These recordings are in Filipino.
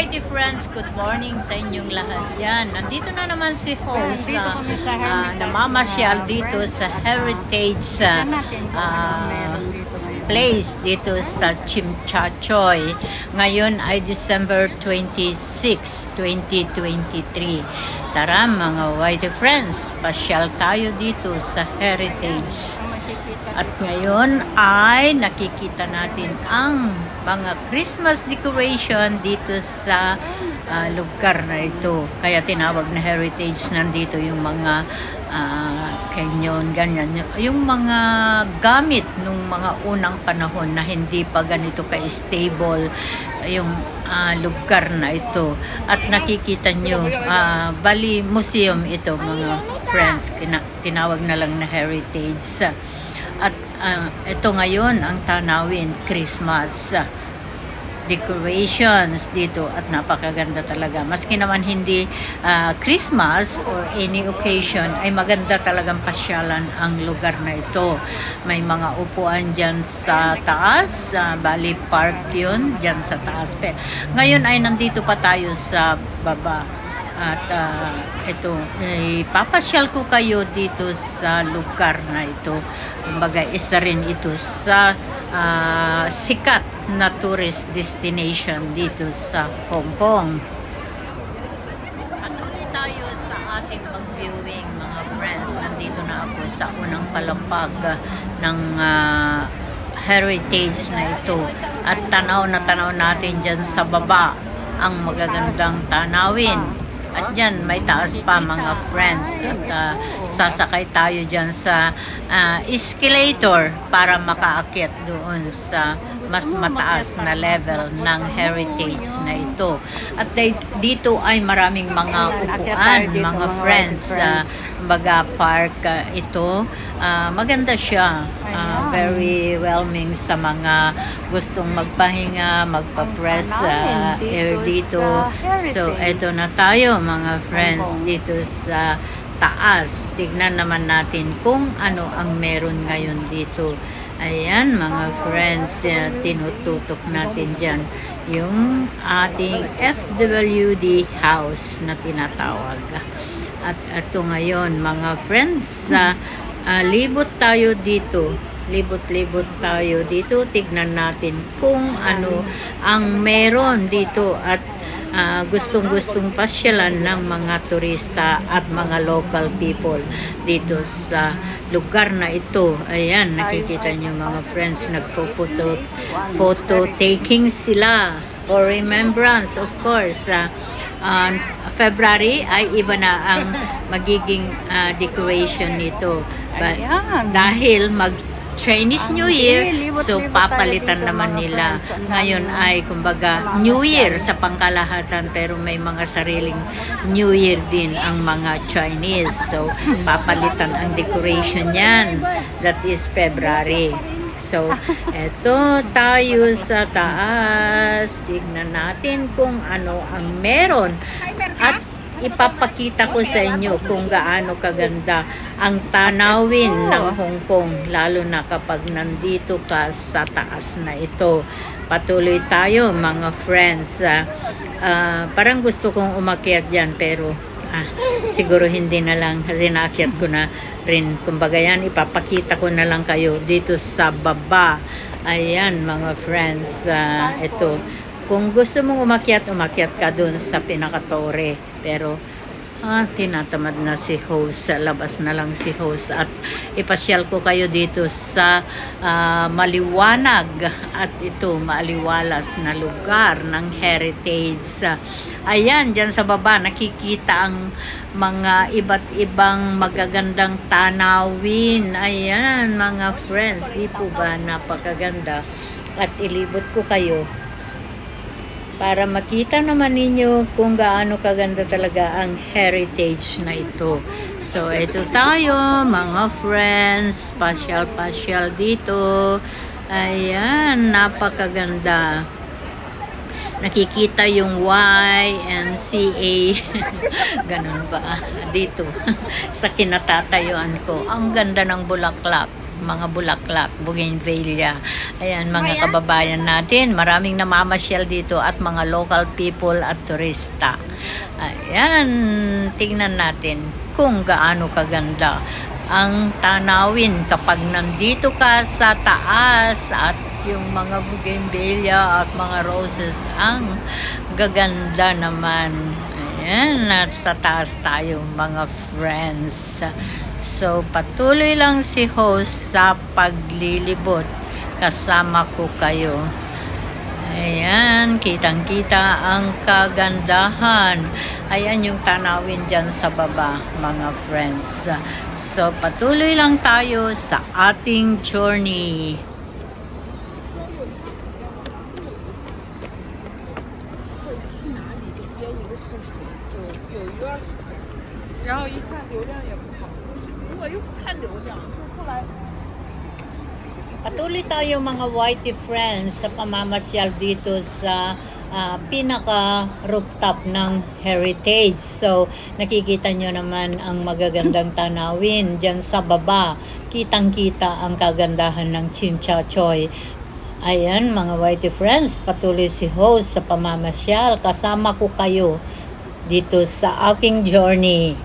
Whitey friends, good morning sa inyong lahat yan. Nandito na naman si host na namamasyal dito sa Heritage place dito sa Chimchachoy. Ngayon ay December 26, 2023. Tara mga Whitey friends, pasyal tayo dito sa Heritage. At ngayon ay nakikita natin ang mga Christmas decoration dito sa lugar na ito. Kaya tinawag na Heritage. Nandito yung mga canyon, ganyan. Yung mga gamit nung mga unang panahon na hindi pa ganito ka-stable yung lugar na ito. At nakikita nyo, bali museum ito mga friends. Tinawag na lang na Heritage. At ito ngayon ang tanawin, Christmas decorations dito at napakaganda talaga. Maski naman hindi Christmas or any occasion ay maganda talagang pasyalan ang lugar na ito. May mga upuan dyan sa taas, Bali Park yun, dyan sa taas. Ngayon ay nandito pa tayo sa baba. At ito, papasyal ko kayo dito sa lugar na ito. Kumbaga, isa rin ito sa sikat na tourist destination dito sa Hong Kong. Patuloy tayo sa ating pag-viewing mga friends. Nandito na ako sa unang palapag ng Heritage na ito. At tanaw na tanaw natin dyan sa baba ang magagandang tanawin. At dyan, may taas pa mga friends. At sasakay tayo dyan sa escalator para makaakyat doon sa mas mataas na level ng Heritage na ito. At dito ay maraming mga upuan, mga friends. Baga park ito. Maganda siya. Very welcoming sa mga gustong magpahinga, magpa-press air dito. So, eto na tayo mga friends dito sa taas. Tignan naman natin kung ano ang meron ngayon dito. Ayan mga friends, tinututok natin dyan yung ating FWD house na tinatawag. At ito ngayon mga friends, libot tayo dito. Libot-libot tayo dito. Tignan natin kung ano ang meron dito at gustong-gustong pasyalan ng mga turista at mga local people dito sa lugar na ito. Ayan, nakikita nyo mga friends, photo taking sila for remembrance, of course. February ay iba na ang magiging decoration nito. Dahil Chinese New Year, so papalitan naman nila. Ngayon ay kumbaga New Year sa pangkalahatan, pero may mga sariling New Year din ang mga Chinese. So papalitan ang decoration yan. That is February. So eto tayo sa taas. Tignan natin kung ano ang meron. At ipapakita ko sa inyo kung gaano kaganda ang tanawin ng Hong Kong, lalo na kapag nandito ka sa taas na ito. Patuloy tayo mga friends. Parang gusto kong umakyat dyan, pero siguro hindi na lang kasi naakyat ko na rin. Kumbaga yan, ipapakita ko na lang kayo dito sa baba. Ayan mga friends, ito. Kung gusto mong umakyat ka dun sa pinakatore. Pero, tinatamad na si host. Sa labas na lang si host. At ipasyal ko kayo dito sa maliwanag at ito, maaliwalas na lugar ng Heritage. Ayan, dyan sa baba, nakikita ang mga iba't ibang magagandang tanawin. Ayan, mga friends. Di po ba napakaganda? At ilibot ko kayo para makita naman ninyo kung gaano kaganda talaga ang Heritage na ito. So, ito tayo, mga friends. Pasyal-pasyal dito. Ayan, napakaganda. Nakikita yung YMCA. Ganun ba? Dito. Sa kinatatayuan ko. Ang ganda ng bulaklak. mga bulaklak, bougainvillea. Ayan, mga kababayan natin, maraming namamasyal dito at mga local people at turista. Ayan, tingnan natin kung gaano kaganda ang tanawin kapag nandito ka sa taas at yung mga bougainvillea at mga roses ang gaganda naman. Ayan, nasa taas tayo mga friends. So, patuloy lang si host sa paglilibot. Kasama ko kayo. Ayan, kitang-kita ang kagandahan. Ayan yung tanawin dyan sa baba, mga friends. So, patuloy lang tayo sa ating journey. 然后一看流量也不好，如果又不看流量，就后来。 Patuloy tayo mga whitey friends sa pamamasyal dito sa pinaka rooftop ng Heritage. So, nakikita nyo naman ang magagandang tanawin dyan sa baba. Kitang-kita ang kagandahan ng Chimchachoy. Ayan mga whitey friends, patuloy si host sa pamamasyal. Kasama ko kayo dito sa aking journey.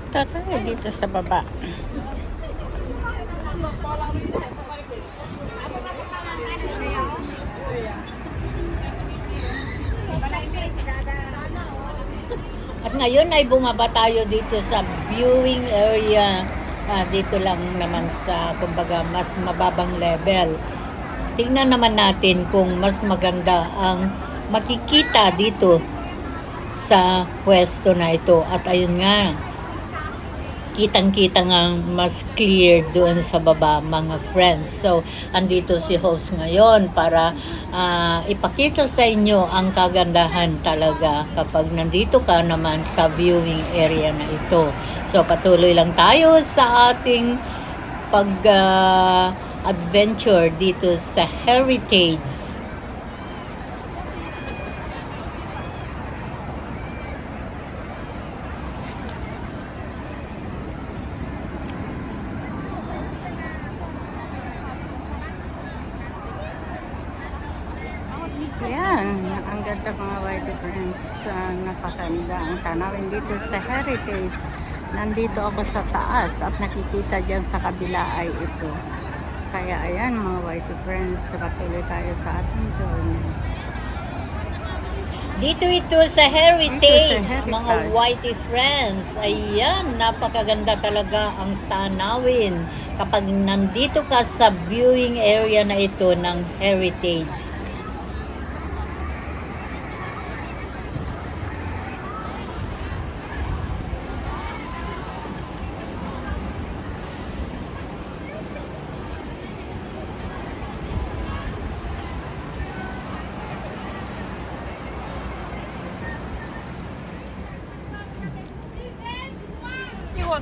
Tayo dito sa baba. At ngayon ay bumaba tayo dito sa viewing area. Dito lang naman sa kumbaga mas mababang level. Tingnan naman natin kung mas maganda ang makikita dito sa pwesto na ito. At ayun nga, kitang-kita nga mas clear doon sa baba mga friends. So, andito si host ngayon para ipakita sa inyo ang kagandahan talaga kapag nandito ka naman sa viewing area na ito. So, patuloy lang tayo sa ating pag-adventure dito sa Heritage. Ayan, ang ganda mga white friends. Napakaganda ang tanawin dito sa Heritage. Nandito ako sa taas at nakikita dyan sa kabila ay ito. Kaya ayan mga white friends, patuloy tayo sa ating journey. Dito ito sa Heritage, mga whitey friends. Ayan, napakaganda talaga ang tanawin kapag nandito ka sa viewing area na ito ng Heritage.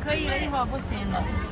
可以了，一会儿不行了。 Ayan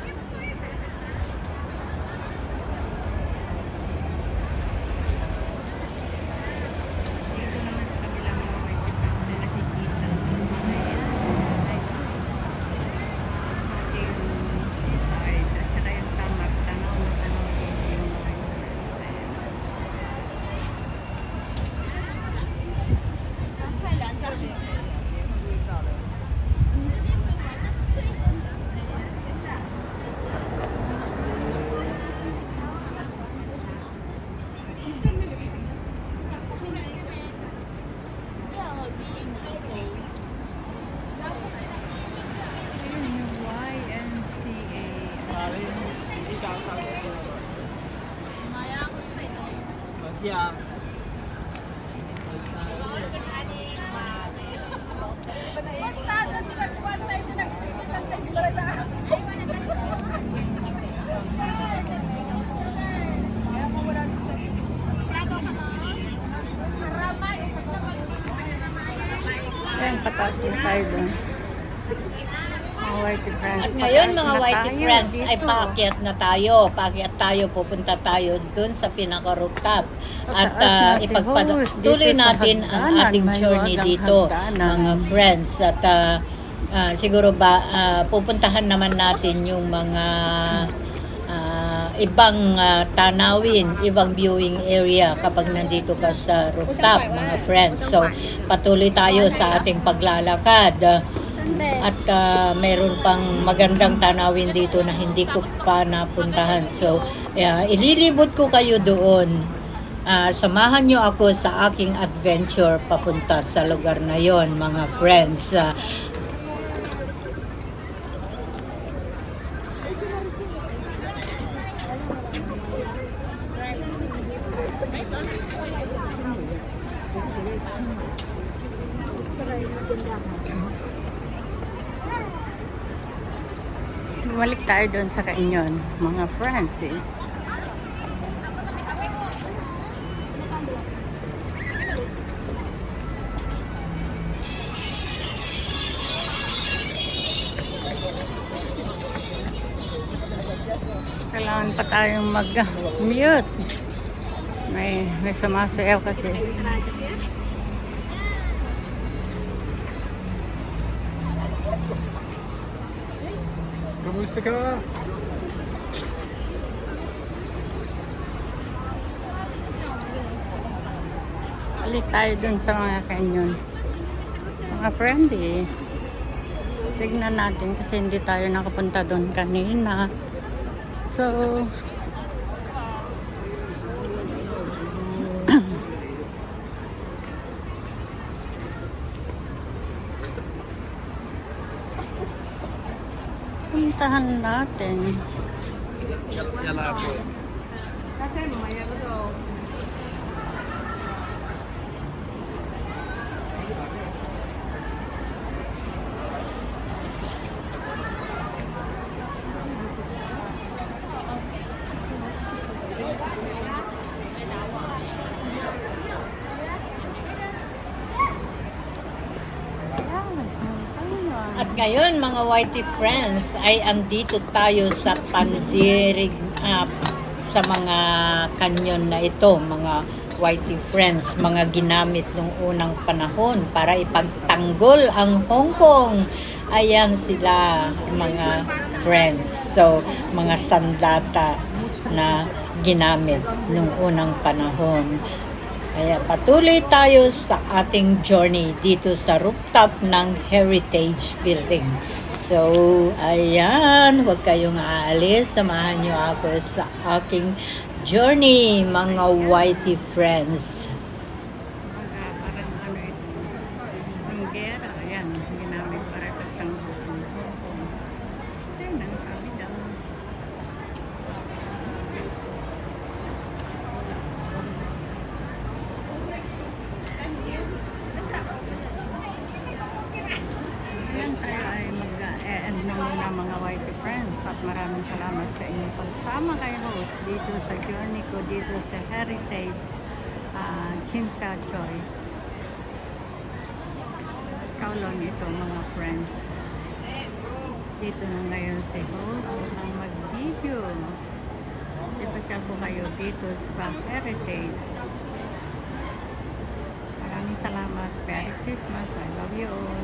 家。Ayan, pataas na tayo doon. Mga white friends. At ngayon pataas mga na whitey tayo friends dito. ay paakyat na tayo. Paakyat tayo, pupunta tayo dun sa pinaka-rooftop. At Pataas na si host ipagpatuloy dito sa natin ang hagdanan. ating May journey wagang dito, hagdanan. mga friends. At siguro ba pupuntahan naman natin yung mga ibang tanawin, ibang viewing area kapag nandito ka sa rooftop, mga friends. So, patuloy tayo sa ating paglalakad. At meron pang magandang tanawin dito na hindi ko pa napuntahan. So, ililibot ko kayo doon. Samahan nyo ako sa aking adventure papunta sa lugar na yon, mga friends. Bumalik tayo doon sa Canyon, mga friends eh. Kailangan pa tayong mag-mute. May sumasayaw kasi. Kamusta ka? Alis tayo dun sa mga canyon. Mga friendly. Tignan natin kasi hindi tayo nakapunta dun kanina. So, puntahan natin. Jalan ako. At ngayon mga whitey friends ay andito tayo sa pandirig sa mga kanyon na ito, mga whitey friends, mga ginamit nung unang panahon para ipagtanggol ang Hong Kong. Ayan sila mga friends. So mga sandata na ginamit nung unang panahon. Kaya patuloy tayo sa ating journey dito sa rooftop ng Heritage Building. So, ayan, huwag kayong aalis. Samahan nyo ako sa aking journey, mga whitey friends. Parang ano ito. Ang gera, ayan, ginamit para pagtanggol ang Hong Kong. Ayan, ang sabi daw. Ayan, tayo ay mag-e-end na muna mga whitey friends at maraming salamat sa inyong pagsama kay host dito sa journey ko dito sa Heritage Chim Cha Choy. Kowloon ito mga friends. Dito na ngayon si host upang mag-video. Ipasyal ko kayo dito sa Heritage. Maraming salamat. Merry Christmas. I love you all.